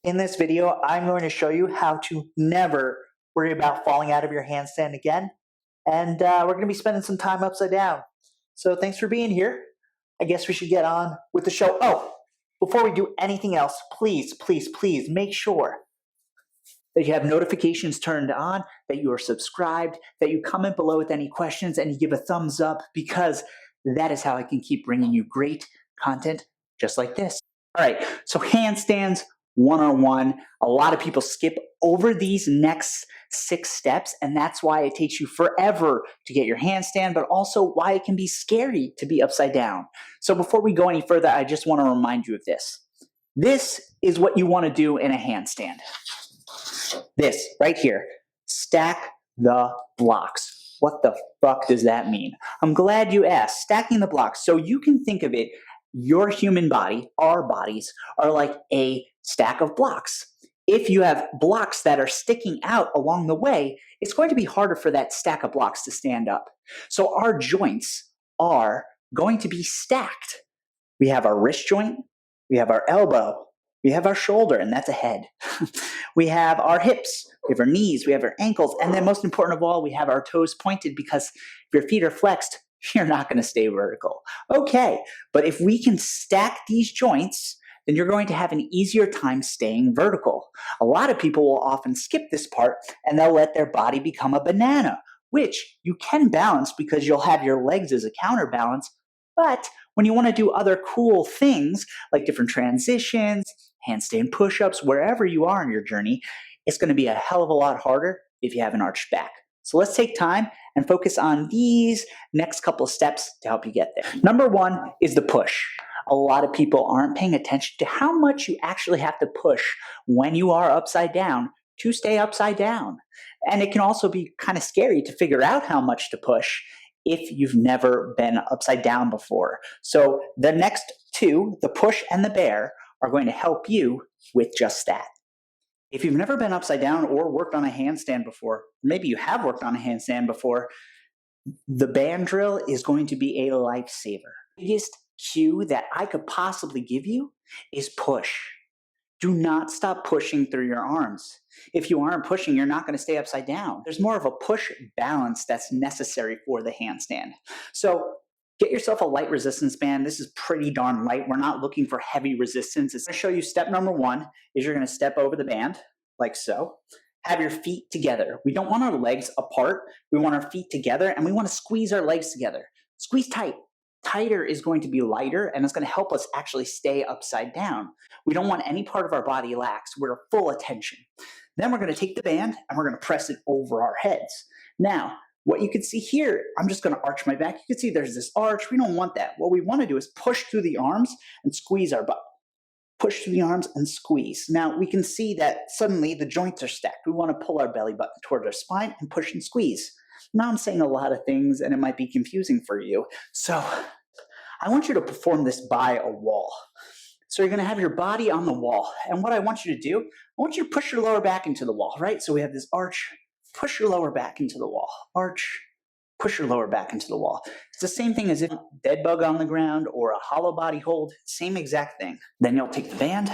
In this video, I'm going to show you how to never worry about falling out of your handstand again. And we're going to be spending some time upside down. So thanks for being here. I guess we should get on with the show. Oh, before we do anything else, please make sure that you have notifications turned on, that you are subscribed, that you comment below with any questions, and you give a thumbs up, because that is how I can keep bringing you great content just like this. All right, so handstands 101. A lot of people skip over these next 6 steps, and that's why it takes you forever to get your handstand, but also why it can be scary to be upside down. So before we go any further, I just want to remind you of this. This is what you want to do in a handstand. This right here, stack the blocks. What the fuck does that mean? I'm glad you asked. Stacking the blocks. So you can think of it, your human body, our bodies, are like a stack of blocks. If you have blocks that are sticking out along the way, it's going to be harder for that stack of blocks to stand up. So our joints are going to be stacked. We have our wrist joint, we have our elbow, we have our shoulder, and that's a head. We have our hips, we have our knees, we have our ankles, and then most important of all, we have our toes pointed, because if your feet are flexed, you're not going to stay vertical. Okay, but if we can stack these joints, then you're going to have an easier time staying vertical. A lot of people will often skip this part, and they'll let their body become a banana, which you can balance because you'll have your legs as a counterbalance. But when you want to do other cool things like different transitions, handstand push-ups, wherever you are in your journey, it's going to be a hell of a lot harder if you have an arched back. So let's take time and focus on these next couple of steps to help you get there. Number 1 is the push. A lot of people aren't paying attention to how much you actually have to push when you are upside down to stay upside down. And it can also be kind of scary to figure out how much to push if you've never been upside down before. So the next 2, the push and the bear, are going to help you with just that. If you've never been upside down or worked on a handstand before, maybe you have worked on a handstand before, the band drill is going to be a lifesaver. The biggest cue that I could possibly give you is push. Do not stop pushing through your arms. If you aren't pushing, you're not going to stay upside down. There's more of a push balance that's necessary for the handstand. So get yourself a light resistance band. This is pretty darn light. We're not looking for heavy resistance. It's going to show you step number 1 is you're going to step over the band like so. Have your feet together. We don't want our legs apart. We want our feet together, and we want to squeeze our legs together. Squeeze tight. Tighter is going to be lighter, and it's going to help us actually stay upside down. We don't want any part of our body lax. We're full attention. Then we're going to take the band and we're going to press it over our heads. Now, what you can see here, I'm just going to arch my back. You can see there's this arch. We don't want that. What we want to do is push through the arms and squeeze our butt. Push through the arms and squeeze. Now, we can see that suddenly the joints are stacked. We want to pull our belly button toward our spine and push and squeeze. Now I'm saying a lot of things, and it might be confusing for you. So I want you to perform this by a wall. So you're going to have your body on the wall. And what I want you to do, I want you to push your lower back into the wall, right? So we have this arch. Push your lower back into the wall. Arch. Push your lower back into the wall. It's the same thing as if dead bug on the ground or a hollow body hold. Same exact thing. Then you'll take the band,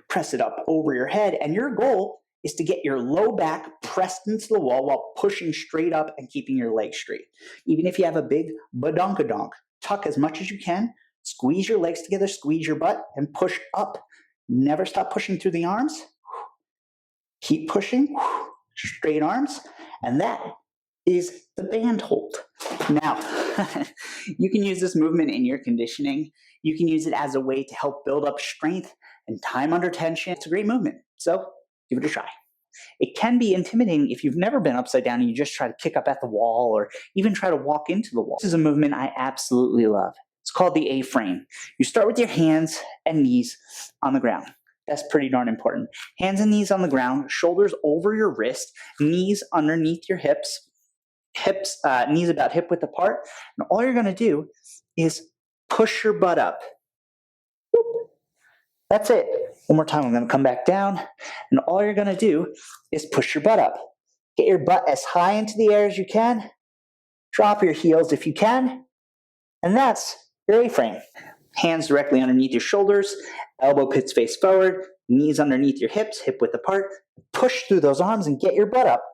press it up over your head, and your goal is to get your low back pressed into the wall while pushing straight up and keeping your legs straight. Even if you have a big badonkadonk, tuck as much as you can, squeeze your legs together, squeeze your butt, and push up. Never stop pushing through the arms. Keep pushing, straight arms, and that is the band hold. Now, you can use this movement in your conditioning. You can use it as a way to help build up strength and time under tension. It's a great movement, so give it a try. It can be intimidating if you've never been upside down and you just try to kick up at the wall or even try to walk into the wall. This is a movement I absolutely love. It's called the A-frame. You start with your hands and knees on the ground. That's pretty darn important. Hands and knees on the ground, shoulders over your wrist, knees underneath your hips, knees about hip width apart. And all you're going to do is push your butt up. That's it. One more time, I'm going to come back down, and all you're going to do is push your butt up. Get your butt as high into the air as you can. Drop your heels if you can, and that's your A-frame. Hands directly underneath your shoulders, elbow pits face forward, knees underneath your hips, hip width apart. Push through those arms and get your butt up.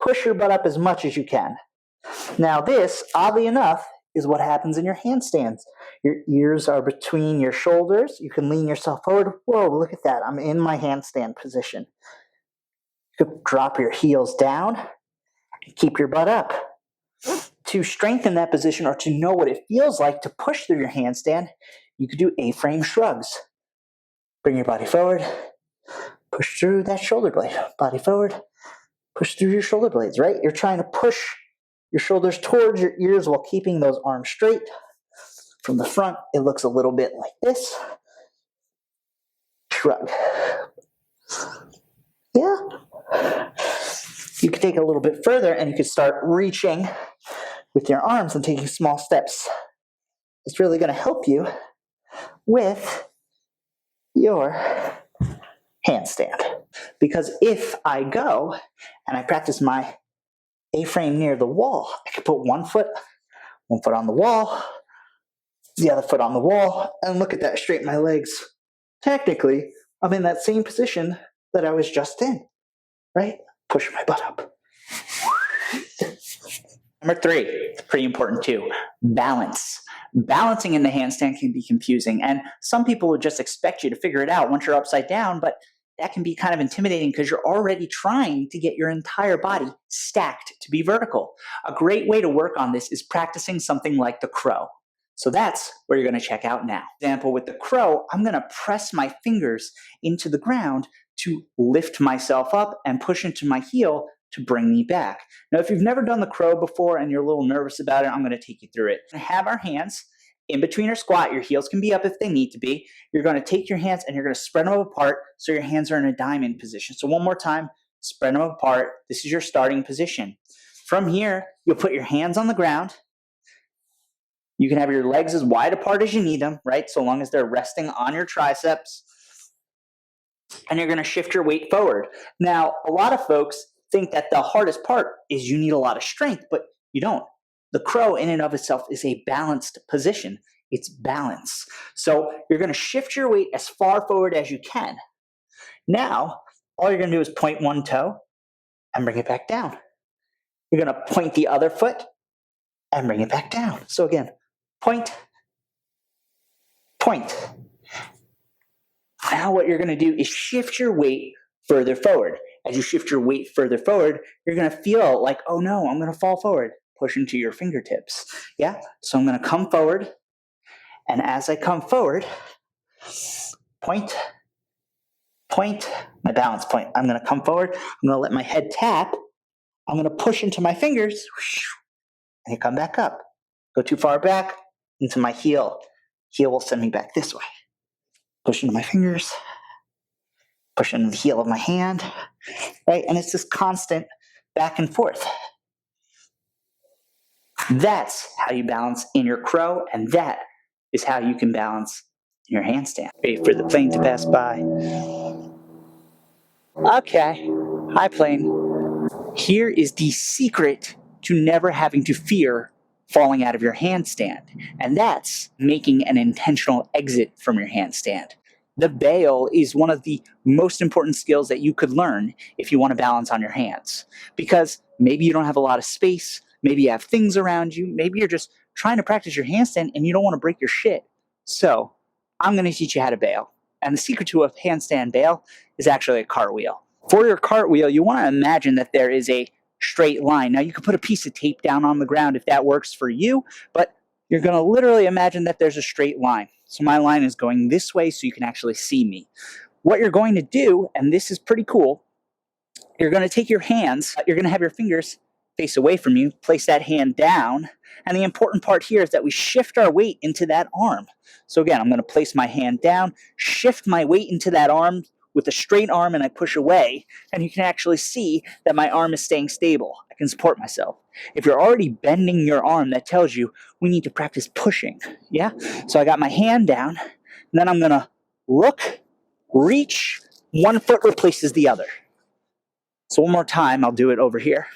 Push your butt up as much as you can. Now this, oddly enough, is what happens in your handstands. Your ears are between your shoulders. You can lean yourself forward. Whoa, look at that. I'm in my handstand position. You could drop your heels down and keep your butt up. To strengthen that position or to know what it feels like to push through your handstand, you could do A-frame shrugs. Bring your body forward, push through that shoulder blade. Body forward, push through your shoulder blades, right? You're trying to push your shoulders towards your ears while keeping those arms straight. From the front, it looks a little bit like this. Shrug. Yeah. You could take it a little bit further and you could start reaching with your arms and taking small steps. It's really going to help you with your handstand. Because if I go and I practice my A-frame near the wall, I can put one foot on the wall, the other foot on the wall, and look at that, straighten my legs. Technically, I'm in that same position that I was just in, right? Push my butt up. Number 3, pretty important too, balance. Balancing in the handstand can be confusing, and some people would just expect you to figure it out once you're upside down, but that can be kind of intimidating because you're already trying to get your entire body stacked to be vertical. A great way to work on this is practicing something like the crow. So that's where you're going to check out now. For example, with the crow, I'm going to press my fingers into the ground to lift myself up and push into my heel to bring me back. Now, if you've never done the crow before and you're a little nervous about it, I'm going to take you through it. Have our hands in between your squat. Your heels can be up if they need to be. You're going to take your hands and you're going to spread them apart so your hands are in a diamond position. So one more time, spread them apart. This is your starting position. From here, you'll put your hands on the ground. You can have your legs as wide apart as you need them, right? So long as they're resting on your triceps. And you're going to shift your weight forward. Now, a lot of folks think that the hardest part is you need a lot of strength, but you don't. The crow in and of itself is a balanced position. It's balance. So you're going to shift your weight as far forward as you can. Now, all you're going to do is point one toe and bring it back down. You're going to point the other foot and bring it back down. So again, point, point. Now what you're going to do is shift your weight further forward. As you shift your weight further forward, you're going to feel like, oh no, I'm going to fall forward. Push into your fingertips. Yeah? So I'm going to come forward. And as I come forward, point, point, my balance point. I'm going to come forward. I'm going to let my head tap. I'm going to push into my fingers. And come back up. Go too far back into my heel. Heel will send me back this way. Push into my fingers. Push into the heel of my hand. Right? And it's this constant back and forth. That's how you balance in your crow, and that is how you can balance in your handstand. Wait for the plane to pass by. Okay. Hi, plane. Here is the secret to never having to fear falling out of your handstand, and that's making an intentional exit from your handstand. The bail is one of the most important skills that you could learn if you want to balance on your hands, because maybe you don't have a lot of space, maybe you have things around you, maybe you're just trying to practice your handstand and you don't want to break your shit. So I'm going to teach you how to bail, and the secret to a handstand bail is actually a cartwheel. For your cartwheel, you want to imagine that there is a straight line. Now, you can put a piece of tape down on the ground if that works for you, but you're going to literally imagine that there's a straight line. So my line is going this way so you can actually see me. What you're going to do, and this is pretty cool, you're going to take your hands, you're going to have your fingers face away from you, place that hand down, and the important part here is that we shift our weight into that arm. So again, I'm going to place my hand down, shift my weight into that arm with a straight arm, and I push away, and you can actually see that my arm is staying stable. I can support myself. If you're already bending your arm, that tells you we need to practice pushing, yeah? So I got my hand down, and then I'm going to look, reach, one foot replaces the other. So one more time, I'll do it over here.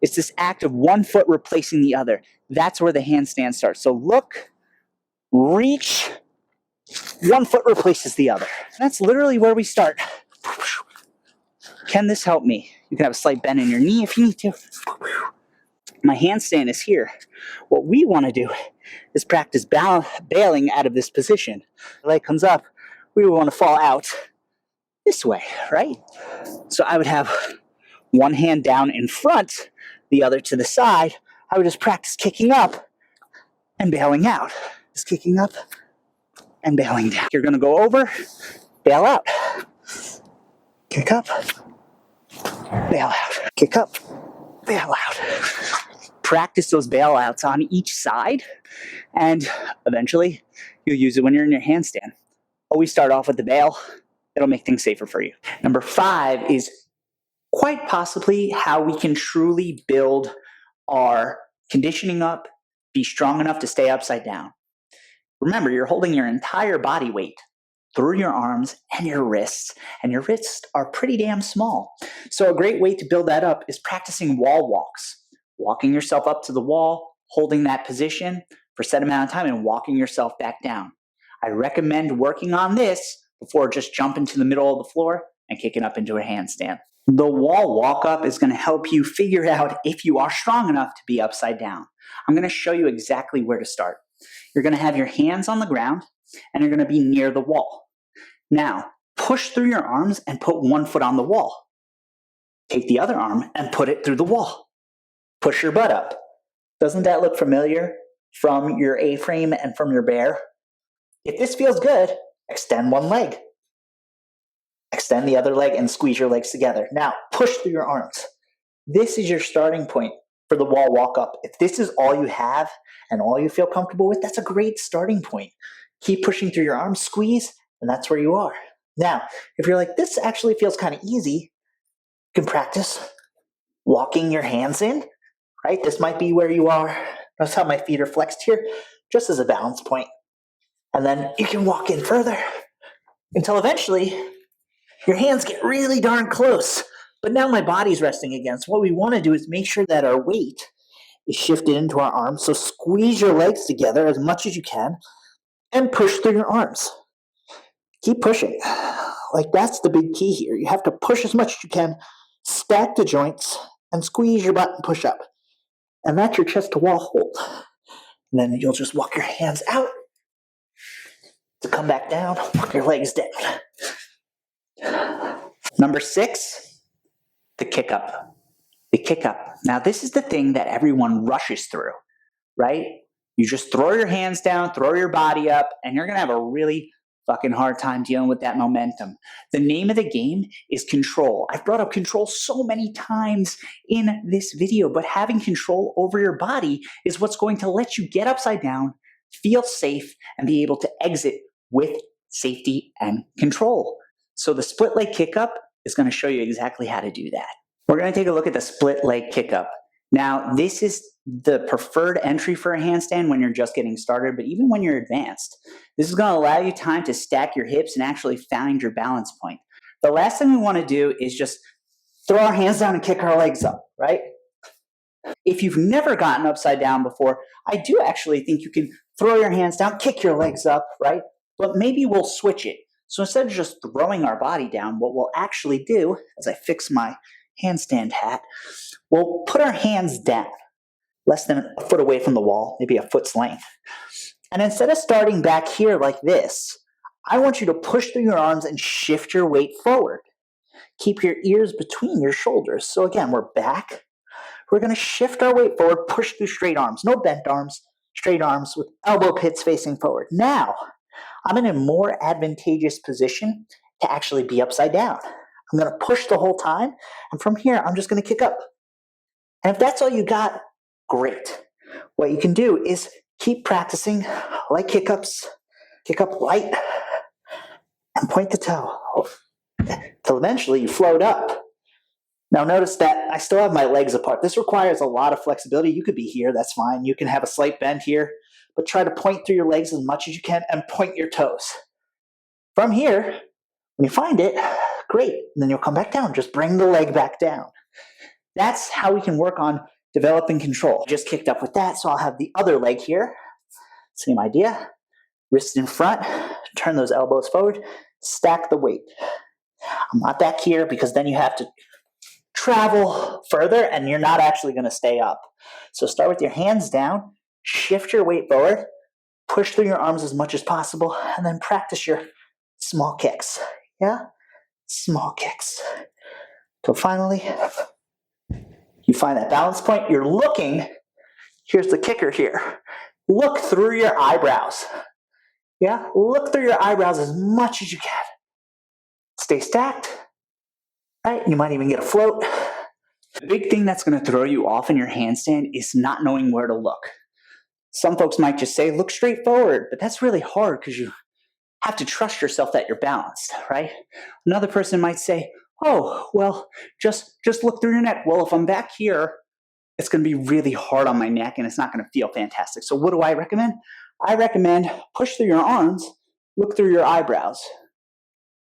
It's this act of one foot replacing the other. That's where the handstand starts. So look, reach, one foot replaces the other. That's literally where we start. Can this help me? You can have a slight bend in your knee if you need to. My handstand is here. What we want to do is practice bailing out of this position. The leg comes up, we want to fall out this way, right? So I would have one hand down in front, the other to the side. I would just practice kicking up and bailing out. Just kicking up and bailing down. You're going to go over, bail out. Kick up, bail out. Kick up, bail out. Practice those bailouts on each side, and eventually you'll use it when you're in your handstand. Always start off with the bail. It'll make things safer for you. Number 5 is quite possibly how we can truly build our conditioning up, be strong enough to stay upside down. Remember, you're holding your entire body weight through your arms and your wrists are pretty damn small. So a great way to build that up is practicing wall walks. Walking yourself up to the wall, holding that position for a set amount of time, and walking yourself back down. I recommend working on this before just jumping to the middle of the floor and kicking up into a handstand. The wall walk up is going to help you figure out if you are strong enough to be upside down. I'm going to show you exactly where to start. You're going to have your hands on the ground and you're going to be near the wall. Now, push through your arms and put one foot on the wall. Take the other arm and put it through the wall. Push your butt up. Doesn't that look familiar from your A-frame and from your bear? If this feels good, extend one leg. Extend the other leg and squeeze your legs together. Now, push through your arms. This is your starting point for the wall walk up. If this is all you have and all you feel comfortable with, that's a great starting point. Keep pushing through your arms, squeeze, and that's where you are. Now, if you're like, this actually feels kind of easy, you can practice walking your hands in. Right? This might be where you are. Notice how my feet are flexed here, just as a balance point. And then you can walk in further until eventually your hands get really darn close. But now my body's resting again. So what we want to do is make sure that our weight is shifted into our arms. So squeeze your legs together as much as you can and push through your arms. Keep pushing. Like, that's the big key here. You have to push as much as you can, stack the joints, and squeeze your butt and push up. And that's your chest to wall hold. And then you'll just walk your hands out to come back down, walk your legs down. Number 6, the kick up. The kick up. Now, this is the thing that everyone rushes through, right? You just throw your hands down, throw your body up, and you're going to have a really fucking hard time dealing with that momentum. The name of the game is control. I've brought up control so many times in this video, but having control over your body is what's going to let you get upside down, feel safe, and be able to exit with safety and control. So the split leg kick up is going to show you exactly how to do that. We're going to take a look at the split leg kick up. Now, this is the preferred entry for a handstand when you're just getting started, but even when you're advanced, this is going to allow you time to stack your hips and actually find your balance point. The last thing we want to do is just throw our hands down and kick our legs up, right? If you've never gotten upside down before, I do actually think you can throw your hands down, kick your legs up, right? But maybe we'll switch it. So instead of just throwing our body down, what we'll actually do, as I fix my handstand hat, we'll put our hands down, less than a foot away from the wall, maybe a foot's length. And instead of starting back here like this, I want you to push through your arms and shift your weight forward. Keep your ears between your shoulders. So again, we're back. We're going to shift our weight forward, push through straight arms. No bent arms, straight arms with elbow pits facing forward. Now, I'm in a more advantageous position to actually be upside down. I'm going to push the whole time, and from here, I'm just going to kick up. And if that's all you got, great. What you can do is keep practicing light kick-ups, kick up light, and point the toe till eventually you float up. Now notice that I still have my legs apart. This requires a lot of flexibility. You could be here, that's fine. You can have a slight bend here, but try to point through your legs as much as you can and point your toes. From here, when you find it, great. And then you'll come back down. Just bring the leg back down. That's how we can work on developing control. Just kicked up with that, so I'll have the other leg here. Same idea. Wrist in front, turn those elbows forward, stack the weight. I'm not back here because then you have to travel further and you're not actually going to stay up. So start with your hands down, shift your weight forward, push through your arms as much as possible, and then practice your small kicks. Yeah? Small kicks. So finally, you find that balance point. You're looking, here's the kicker here. Look through your eyebrows. Yeah? Look through your eyebrows as much as you can. Stay stacked. Right? You might even get a float. The big thing that's going to throw you off in your handstand is not knowing where to look. Some folks might just say, look straight forward, but that's really hard because you have to trust yourself that you're balanced, right? Another person might say, oh, well, just look through your neck. Well, if I'm back here, it's going to be really hard on my neck and it's not going to feel fantastic. So what do I recommend? I recommend push through your arms, look through your eyebrows.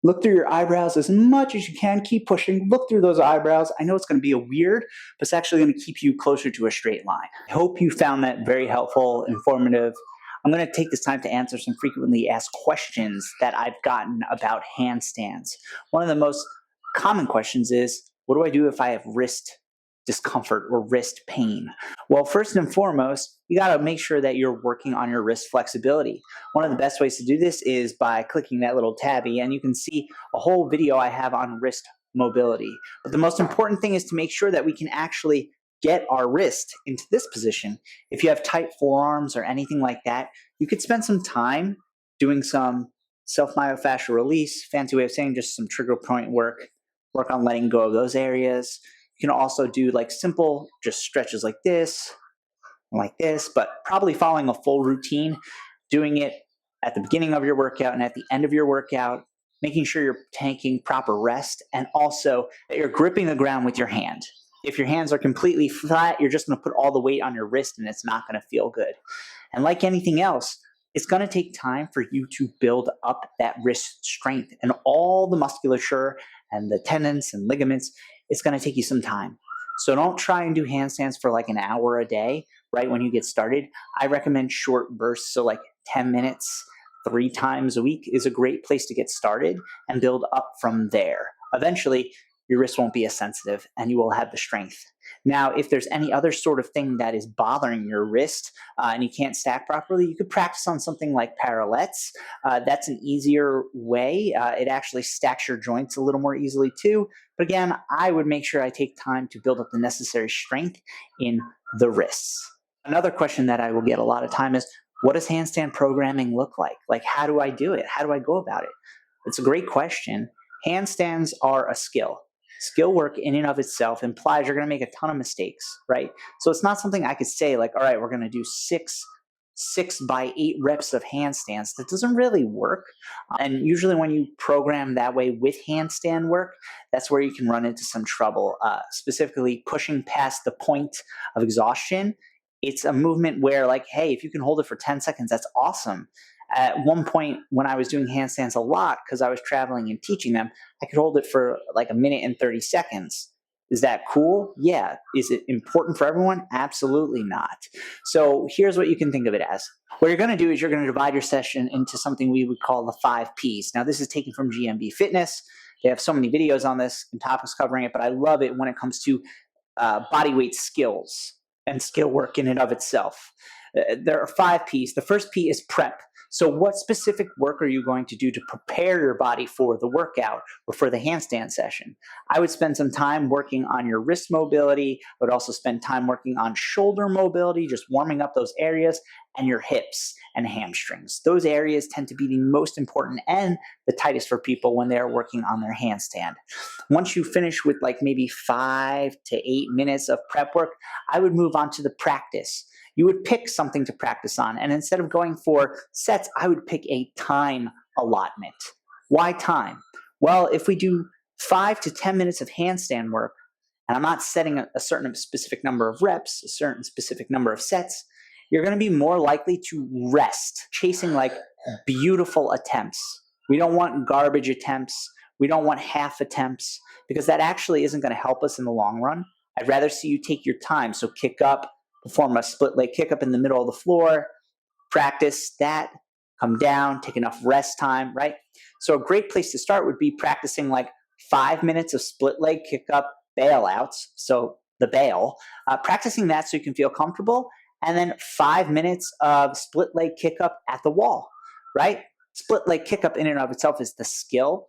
Look through your eyebrows as much as you can. Keep pushing. Look through those eyebrows. I know it's going to be a weird, but it's actually going to keep you closer to a straight line. I hope you found that very helpful, informative. I'm going to take this time to answer some frequently asked questions that I've gotten about handstands. One of the most common questions is, what do I do if I have wrist discomfort or wrist pain? Well, first and foremost, you got to make sure that you're working on your wrist flexibility. One of the best ways to do this is by clicking that little tabby, and you can see a whole video I have on wrist mobility. But the most important thing is to make sure that we can actually get our wrist into this position. If you have tight forearms or anything like that, you could spend some time doing some self-myofascial release, fancy way of saying just some trigger point work on letting go of those areas. You can also do like simple just stretches like this, but probably following a full routine, doing it at the beginning of your workout and at the end of your workout, making sure you're taking proper rest, and also that you're gripping the ground with your hand. If your hands are completely flat, you're just going to put all the weight on your wrist and it's not going to feel good. And like anything else, it's going to take time for you to build up that wrist strength and all the musculature and the tendons and ligaments. It's going to take you some time. So don't try and do handstands for like an hour a day right when you get started. I recommend short bursts, so like 10 minutes, 3 times a week is a great place to get started and build up from there. Eventually, your wrist won't be as sensitive and you will have the strength. Now, if there's any other sort of thing that is bothering your wrist and you can't stack properly, you could practice on something like parallettes. That's an easier way. It actually stacks your joints a little more easily too. But again, I would make sure I take time to build up the necessary strength in the wrists. Another question that I will get a lot of time is, what does handstand programming look like? Like, how do I do it? How do I go about it? It's a great question. Handstands are a skill. Skill work in and of itself implies you're going to make a ton of mistakes, right? So it's not something I could say like, all right, we're going to do 6 by 8 reps of handstands. That doesn't really work. And usually when you program that way with handstand work, that's where you can run into some trouble, specifically pushing past the point of exhaustion. It's a movement where like, hey, if you can hold it for 10 seconds, that's awesome. At one point when I was doing handstands a lot, because I was traveling and teaching them, I could hold it for like 1 minute and 30 seconds. Is that cool? Yeah. Is it important for everyone? Absolutely not. So here's what you can think of it as. What you're going to do is you're going to divide your session into something we would call the 5 Ps. Now, this is taken from GMB Fitness. They have so many videos on this and topics covering it, but I love it when it comes to body weight skills and skill work in and of itself. There are 5 Ps. The first P is prep. So what specific work are you going to do to prepare your body for the workout or for the handstand session? I would spend some time working on your wrist mobility. I would also spend time working on shoulder mobility, just warming up those areas, and your hips and hamstrings. Those areas tend to be the most important and the tightest for people when they're working on their handstand. Once you finish with like maybe 5 to 8 minutes of prep work, I would move on to the practice. You would pick something to practice on. And instead of going for sets, I would pick a time allotment. Why time? Well, if we do 5 to 10 minutes of handstand work, and I'm not setting a certain specific number of reps, a certain specific number of sets, you're going to be more likely to rest, chasing like beautiful attempts. We don't want garbage attempts. We don't want half attempts, because that actually isn't going to help us in the long run. I'd rather see you take your time. So kick up, perform a split leg kick up in the middle of the floor, practice that, come down, take enough rest time, right? So a great place to start would be practicing like 5 minutes of split leg kick up bailouts. So the bail, practicing that so you can feel comfortable, and then 5 minutes of split leg kick up at the wall, right? Split leg kick up in and of itself is the skill.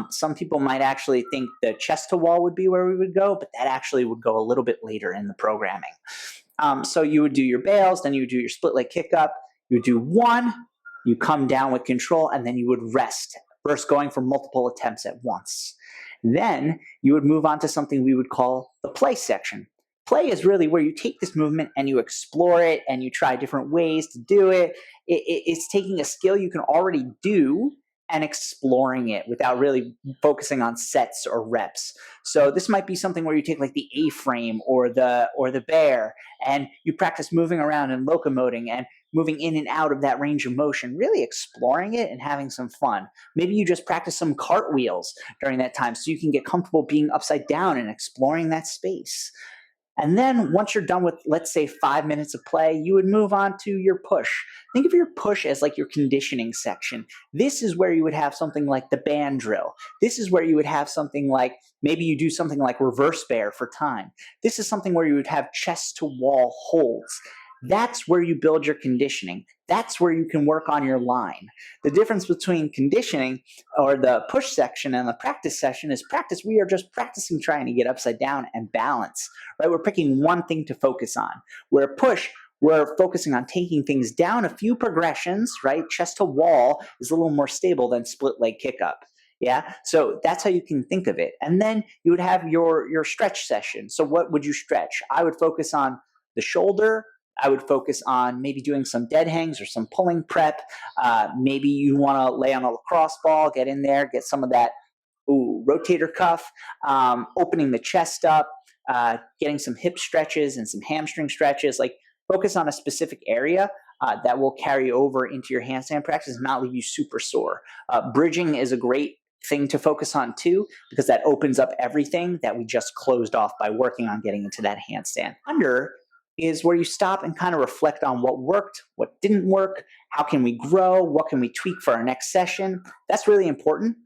Some people might actually think the chest to wall would be where we would go, but that actually would go a little bit later in the programming. So you would do your bails, then you would do your split leg kick up. You would do one, you come down with control, and then you would rest, first going for multiple attempts at once. Then you would move on to something we would call the play section. Play is really where you take this movement and you explore it and you try different ways to do it. It's taking a skill you can already do and exploring it without really focusing on sets or reps. So this might be something where you take like the A-frame or the bear, and you practice moving around and locomoting and moving in and out of that range of motion, really exploring it and having some fun. Maybe you just practice some cartwheels during that time so you can get comfortable being upside down and exploring that space. And then once you're done with, let's say, 5 minutes of play, you would move on to your push. Think of your push as like your conditioning section. This is where you would have something like the band drill. This is where you would have something like, maybe you do something like reverse bear for time. This is something where you would have chest to wall holds. That's where you build your conditioning. That's where you can work on your line. The difference between conditioning or the push section and the practice session is practice. We are just practicing trying to get upside down and balance, right? We're picking one thing to focus on. Where push, we're focusing on taking things down a few progressions, right? Chest to wall is a little more stable than split leg kick up. Yeah, so that's how you can think of it. And then you would have your stretch session. So what would you stretch? I would focus on the shoulder. I would focus on maybe doing some dead hangs or some pulling prep. Maybe you want to lay on a lacrosse ball, get in there, get some of that rotator cuff, opening the chest up, getting some hip stretches and some hamstring stretches. Like focus on a specific area that will carry over into your handstand practice and not leave you super sore. Bridging is a great thing to focus on too, because that opens up everything that we just closed off by working on getting into that handstand. Under is where you stop and kind of reflect on what worked, what didn't work, how can we grow, what can we tweak for our next session. That's really important.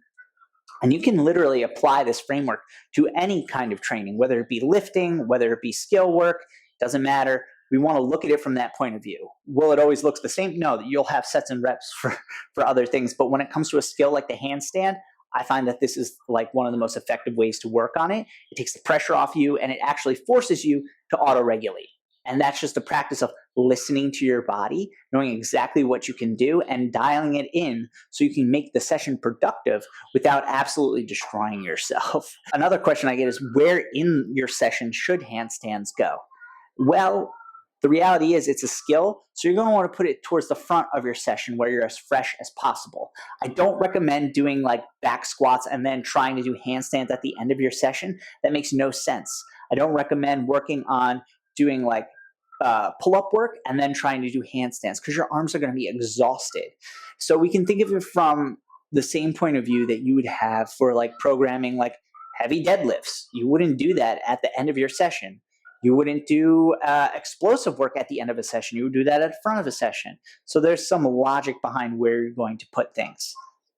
And you can literally apply this framework to any kind of training, whether it be lifting, whether it be skill work, doesn't matter. We want to look at it from that point of view. Will it always look the same? No, you'll have sets and reps for other things. But when it comes to a skill like the handstand, I find that this is like one of the most effective ways to work on it. It takes the pressure off you and it actually forces you to auto-regulate. And that's just a practice of listening to your body, knowing exactly what you can do and dialing it in so you can make the session productive without absolutely destroying yourself. Another question I get is, where in your session should handstands go? Well, the reality is it's a skill, so you're going to want to put it towards the front of your session where you're as fresh as possible. I don't recommend doing like back squats and then trying to do handstands at the end of your session. That makes no sense. I don't recommend working on doing like pull-up work and then trying to do handstands because your arms are going to be exhausted. So we can think of it from the same point of view that you would have for like programming like heavy deadlifts. You wouldn't do that at the end of your session. You wouldn't do explosive work at the end of a session. You would do that at the front of a session. So there's some logic behind where you're going to put things.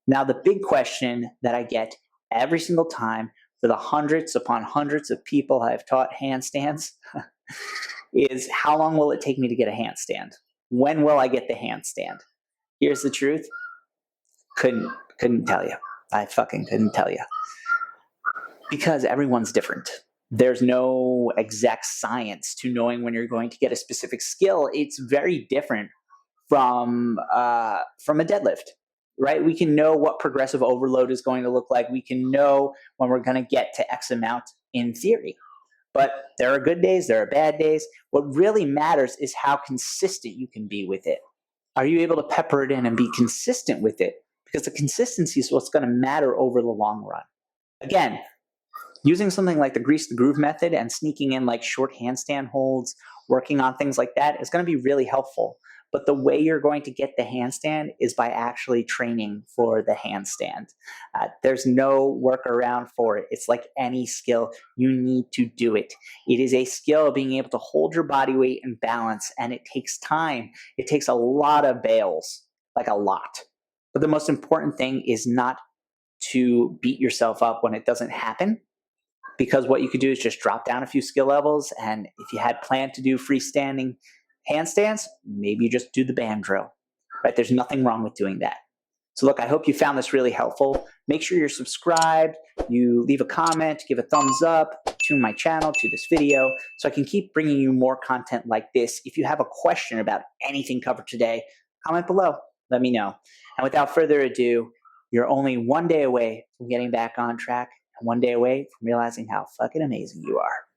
Now, the big question that I get every single time for the hundreds upon hundreds of people I've taught handstands is, how long will it take me to get a handstand? When will I get the handstand? Here's the truth. Couldn't tell you. I fucking couldn't tell you. Because everyone's different. There's no exact science to knowing when you're going to get a specific skill. It's very different from a deadlift, right? We can know what progressive overload is going to look like. We can know when we're going to get to X amount in theory. But there are good days, there are bad days. What really matters is how consistent you can be with it. Are you able to pepper it in and be consistent with it? Because the consistency is what's going to matter over the long run. Again, using something like the grease the groove method and sneaking in like short handstand holds, working on things like that is going to be really helpful. But the way you're going to get the handstand is by actually training for the handstand. There's no workaround for it. It's like any skill. You need to do it. It is a skill of being able to hold your body weight and balance, and it takes time. It takes a lot of bails. like a lot. But the most important thing is not to beat yourself up when it doesn't happen, because what you could do is just drop down a few skill levels. And if you had planned to do freestanding handstands, maybe you just do the band drill, right? There's nothing wrong with doing that. So look, I hope you found this really helpful. Make sure you're subscribed, you leave a comment, give a thumbs up to my channel, to this video, so I can keep bringing you more content like this. If you have a question about anything covered today, comment below, let me know. And without further ado, you're only one day away from getting back on track and one day away from realizing how fucking amazing you are.